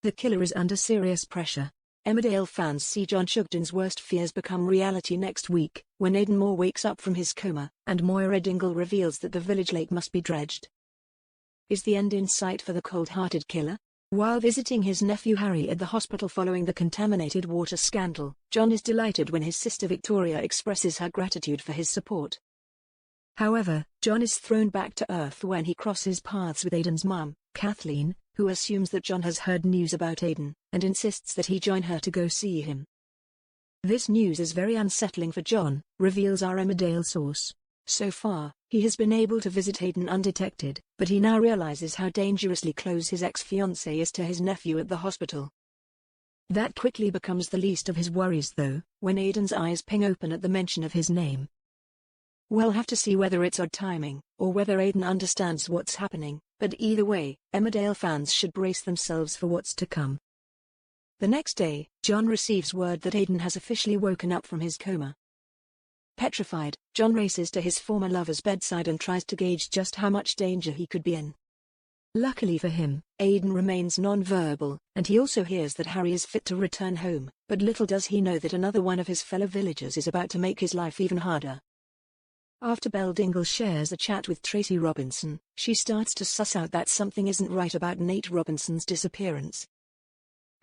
The killer is under serious pressure. Emmerdale fans see John Shugden's worst fears become reality next week, when Aidan Moore wakes up from his coma, and Moira Dingle reveals that the village lake must be dredged. Is the end in sight for the cold-hearted killer? While visiting his nephew Harry at the hospital following the contaminated water scandal, John is delighted when his sister Victoria expresses her gratitude for his support. However, John is thrown back to earth when he crosses paths with Aidan's mum, Kathleen, who assumes that John has heard news about Aidan, and insists that he join her to go see him. This news is very unsettling for John, reveals our Emmerdale source. So far, he has been able to visit Aidan undetected, but he now realizes how dangerously close his ex-fiancée is to his nephew at the hospital. That quickly becomes the least of his worries though, when Aidan's eyes ping open at the mention of his name. We'll have to see whether it's odd timing, or whether Aidan understands what's happening, but either way, Emmerdale fans should brace themselves for what's to come. The next day, John receives word that Aidan has officially woken up from his coma. Petrified, John races to his former lover's bedside and tries to gauge just how much danger he could be in. Luckily for him, Aidan remains non-verbal, and he also hears that Harry is fit to return home, but little does he know that another one of his fellow villagers is about to make his life even harder. After Belle Dingle shares a chat with Tracy Robinson, she starts to suss out that something isn't right about Nate Robinson's disappearance.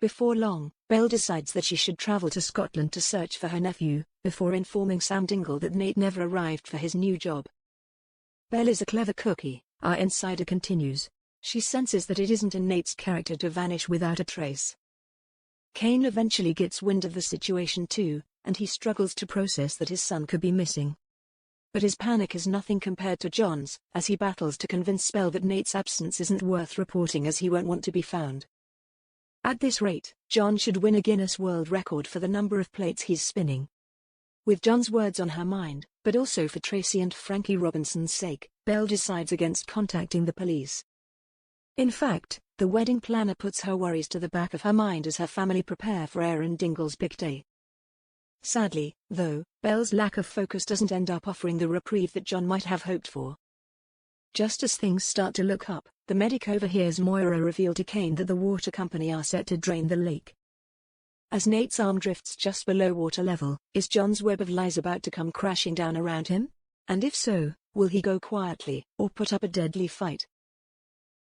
Before long, Belle decides that she should travel to Scotland to search for her nephew, before informing Sam Dingle that Nate never arrived for his new job. Belle is a clever cookie, our insider continues. She senses that it isn't in Nate's character to vanish without a trace. Kane eventually gets wind of the situation too, and he struggles to process that his son could be missing. But his panic is nothing compared to John's, as he battles to convince Belle that Nate's absence isn't worth reporting as he won't want to be found. At this rate, John should win a Guinness World Record for the number of plates he's spinning. With John's words on her mind, but also for Tracy and Frankie Robinson's sake, Belle decides against contacting the police. In fact, the wedding planner puts her worries to the back of her mind as her family prepare for Aaron Dingle's big day. Sadly, though, Belle's lack of focus doesn't end up offering the reprieve that John might have hoped for. Just as things start to look up, the medic overhears Moira reveal to Kane that the water company are set to drain the lake. As Nate's arm drifts just below water level, is John's web of lies about to come crashing down around him? And if so, will he go quietly, or put up a deadly fight?